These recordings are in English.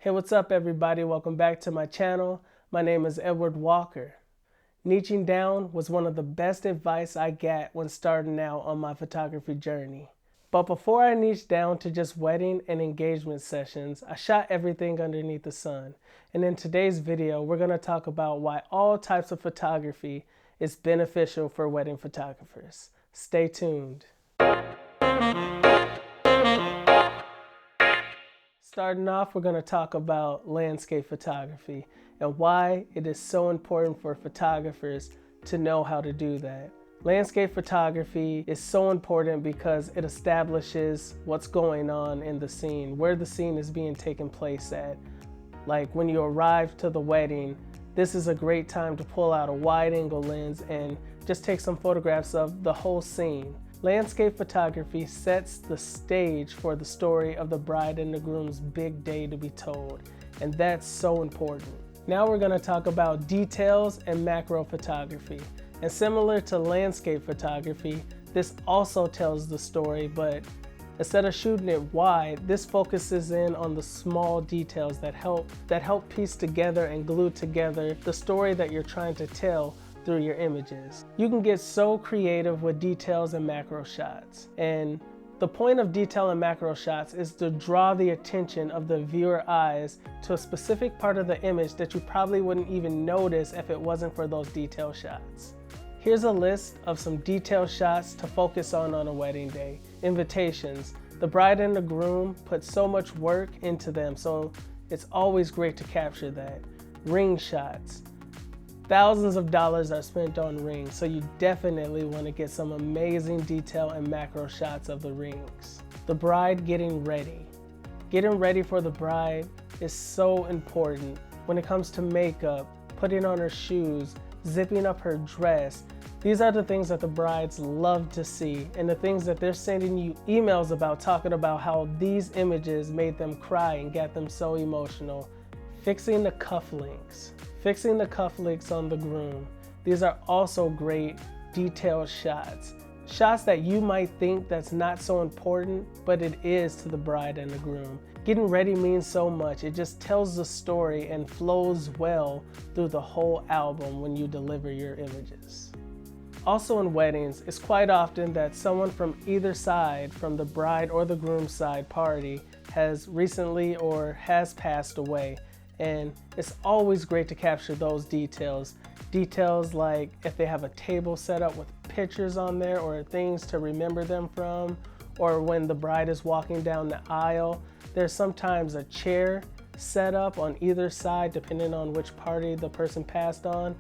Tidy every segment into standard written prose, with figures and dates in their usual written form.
Hey, what's up everybody? Welcome back to my channel. My name is Edward Walker. Niching down was one of the best advice I got when starting out on my photography journey. But before I niched down to just wedding and engagement sessions, I shot everything underneath the sun. And in today's video, we're going to talk about why all types of photography is beneficial for wedding photographers. Stay tuned. Starting off, we're going to talk about landscape photography and why it is so important for photographers to know how to do that. Landscape photography is so important because it establishes what's going on in the scene, where the scene is being taken place at. Like when you arrive to the wedding, this is a great time to pull out a wide angle lens and just take some photographs of the whole scene. Landscape photography sets the stage for the story of the bride and the groom's big day to be told, and that's so important. Now we're going to talk about details and macro photography. And similar to landscape photography, this also tells the story, but instead of shooting it wide, this focuses in on the small details that help piece together and glue together the story that you're trying to tell through your images. You can get so creative with details and macro shots. And the point of detail and macro shots is to draw the attention of the viewer eyes to a specific part of the image that you probably wouldn't even notice if it wasn't for those detail shots. Here's a list of some detail shots to focus on a wedding day. Invitations. The bride and the groom put so much work into them, so it's always great to capture that. Ring shots. Thousands of dollars are spent on rings, so you definitely want to get some amazing detail and macro shots of the rings. The bride getting ready. Getting ready for the bride is so important when it comes to makeup, putting on her shoes, zipping up her dress. These are the things that the brides love to see, and the things that they're sending you emails about, talking about how these images made them cry and got them so emotional. Fixing the cufflinks. Fixing the cufflinks on the groom. These are also great detailed shots. Shots that you might think that's not so important, but it is to the bride and the groom. Getting ready means so much. It just tells the story and flows well through the whole album when you deliver your images. Also in weddings, it's quite often that someone from either side, from the bride or the groom's side party, has recently or has passed away. And it's always great to capture those details. Details like if they have a table set up with pictures on there or things to remember them from, or when the bride is walking down the aisle, there's sometimes a chair set up on either side depending on which party the person passed on.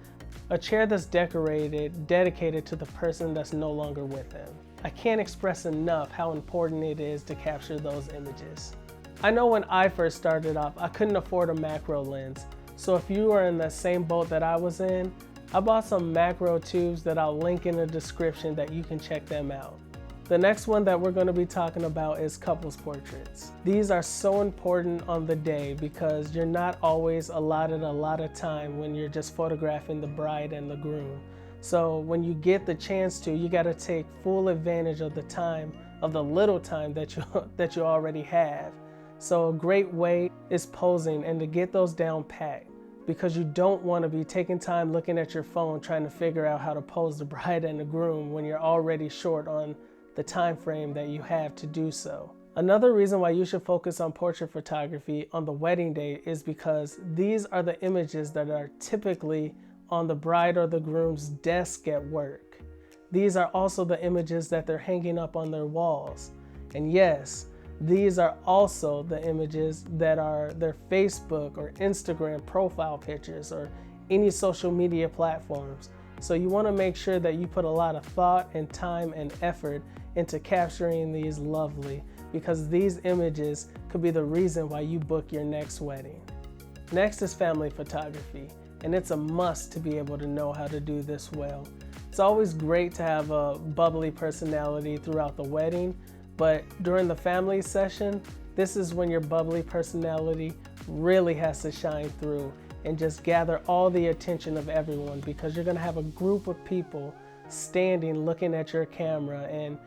A chair that's dedicated to the person that's no longer with them. I can't express enough how important it is to capture those images. I know when I first started off, I couldn't afford a macro lens. So if you are in the same boat that I was in, I bought some macro tubes that I'll link in the description that you can check them out. The next one that we're going to be talking about is couples portraits. These are so important on the day because you're not always allotted a lot of time when you're just photographing the bride and the groom. So when you get the chance to, you got to take full advantage of the time, of the little time that you already have. So a great way is posing and to get those down pat, because you don't want to be taking time looking at your phone trying to figure out how to pose the bride and the groom when you're already short on the time frame that you have to do so. Another reason why you should focus on portrait photography on the wedding day is because these are the images that are typically on the bride or the groom's desk at work. These are also the images that they're hanging up on their walls. And yes, these are also the images that are their Facebook or Instagram profile pictures or any social media platforms. So you want to make sure that you put a lot of thought and time and effort into capturing these lovely, because these images could be the reason why you book your next wedding. Next is family photography, and it's a must to be able to know how to do this well. It's always great to have a bubbly personality throughout the wedding, but during the family session, this is when your bubbly personality really has to shine through and just gather all the attention of everyone, because you're going to have a group of people standing looking at your camera, and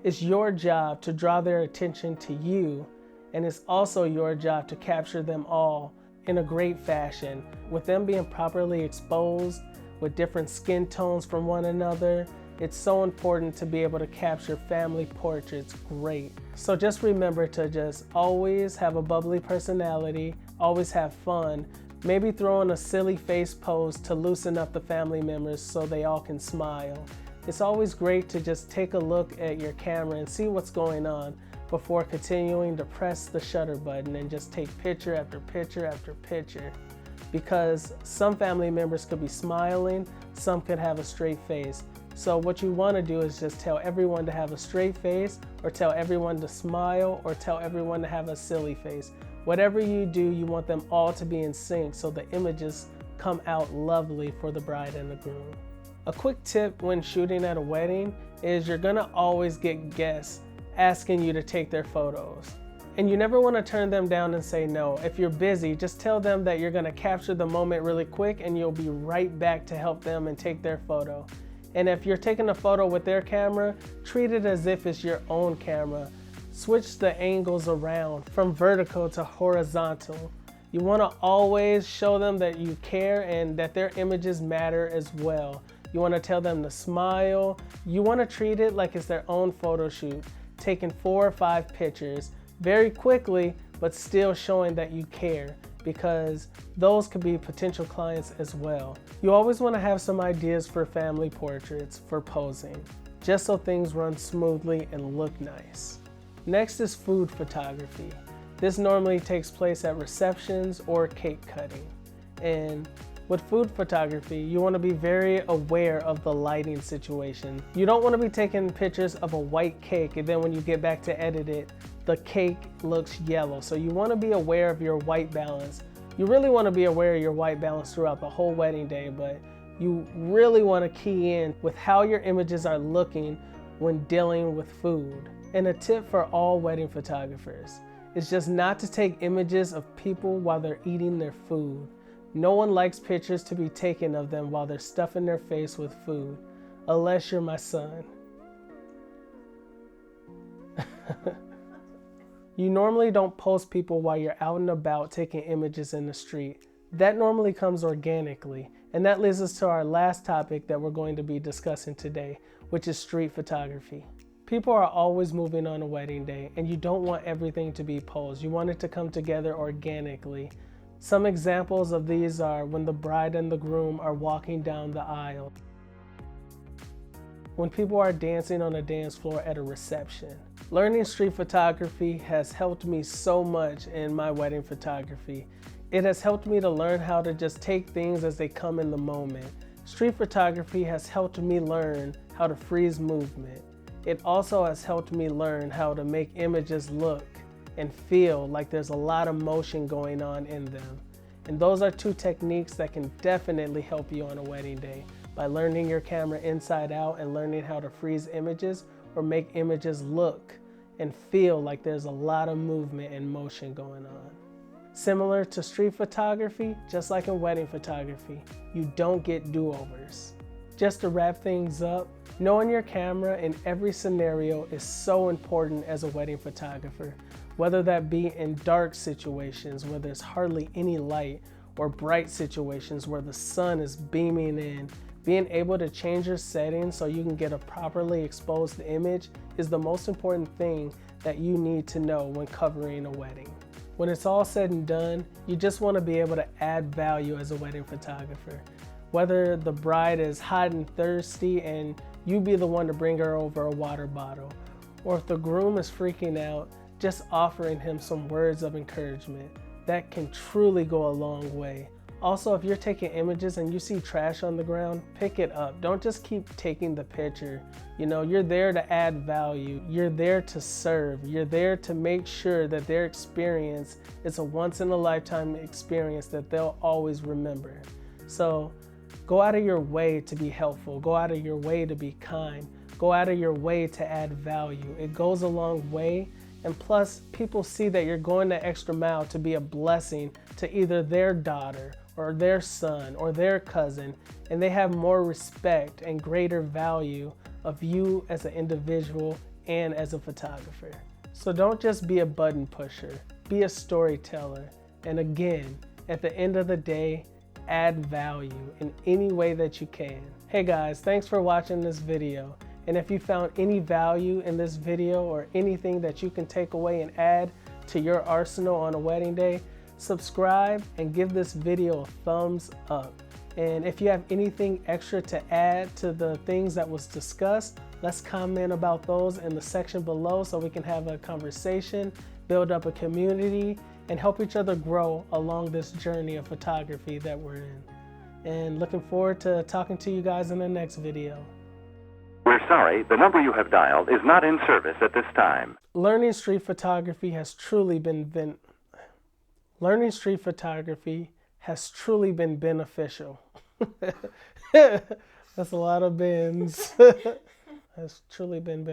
it's your job to draw their attention to you And it's also your job to capture them all in a great fashion, with them being properly exposed, with different skin tones from one another. It's so important to be able to capture family portraits great. So just remember to just always have a bubbly personality, always have fun, maybe throw in a silly face pose to loosen up the family members so they all can smile. It's always great to just take a look at your camera and see what's going on before continuing to press the shutter button and just take picture after picture after picture. Because some family members could be smiling, some could have a straight face. So what you want to do is just tell everyone to have a straight face, or tell everyone to smile, or tell everyone to have a silly face. Whatever you do, you want them all to be in sync so the images come out lovely for the bride and the groom. A quick tip when shooting at a wedding is you're gonna always get guests asking you to take their photos. And you never want to turn them down and say no. If you're busy, just tell them that you're gonna capture the moment really quick and you'll be right back to help them and take their photo. And if you're taking a photo with their camera, treat it as if it's your own camera. Switch the angles around from vertical to horizontal. You want to always show them that you care and that their images matter as well. You want to tell them to smile. You want to treat it like it's their own photo shoot, taking 4 or 5 pictures very quickly, but still showing that you care, because those could be potential clients as well. You always want to have some ideas for family portraits for posing, just so things run smoothly and look nice. Next is food photography. This normally takes place at receptions or cake cutting. And with food photography, you want to be very aware of the lighting situation. You don't want to be taking pictures of a white cake and then when you get back to edit it, the cake looks yellow. So you want to be aware of your white balance. You really want to be aware of your white balance throughout the whole wedding day, but you really want to key in with how your images are looking when dealing with food. And a tip for all wedding photographers is just not to take images of people while they're eating their food. No one likes pictures to be taken of them while they're stuffing their face with food, unless you're my son. You normally don't post people while you're out and about taking images in the street. That normally comes organically, and that leads us to our last topic that we're going to be discussing today, which is street photography. People are always moving on a wedding day, and you don't want everything to be posed. You want it to come together organically. Some examples of these are when the bride and the groom are walking down the aisle, when people are dancing on a dance floor at a reception. Learning street photography has helped me so much in my wedding photography. It has helped me to learn how to just take things as they come in the moment. Street photography has helped me learn how to freeze movement. It also has helped me learn how to make images look and feel like there's a lot of motion going on in them. And those are 2 techniques that can definitely help you on a wedding day, by learning your camera inside out and learning how to freeze images or make images look and feel like there's a lot of movement and motion going on. Similar to street photography, just like in wedding photography, you don't get do-overs. Just to wrap things up, knowing your camera in every scenario is so important as a wedding photographer, whether that be in dark situations where there's hardly any light, or bright situations where the sun is beaming in. Being able to change your settings so you can get a properly exposed image is the most important thing that you need to know when covering a wedding. When it's all said and done, you just want to be able to add value as a wedding photographer. Whether the bride is hot and thirsty and you be the one to bring her over a water bottle, or if the groom is freaking out, just offering him some words of encouragement. That can truly go a long way. Also, if you're taking images and you see trash on the ground, pick it up. Don't just keep taking the picture. You know, you're there to add value. You're there to serve. You're there to make sure that their experience is a once-in-a-lifetime experience that they'll always remember. So go out of your way to be helpful. Go out of your way to be kind. Go out of your way to add value. It goes a long way. And plus, people see that you're going the extra mile to be a blessing to either their daughter or their son or their cousin, and they have more respect and greater value of you as an individual and as a photographer. So don't just be a button pusher, be a storyteller. And again, at the end of the day, add value in any way that you can. Hey guys, thanks for watching this video. And if you found any value in this video or anything that you can take away and add to your arsenal on a wedding day, subscribe and give this video a thumbs up. And if you have anything extra to add to the things that was discussed, let's comment about those in the section below so we can have a conversation, build up a community, and help each other grow along this journey of photography that we're in. And looking forward to talking to you guys in the next video. We're sorry, the number you have dialed is not in service at this time. Learning street photography has truly been beneficial. That's a lot of bins. Has truly been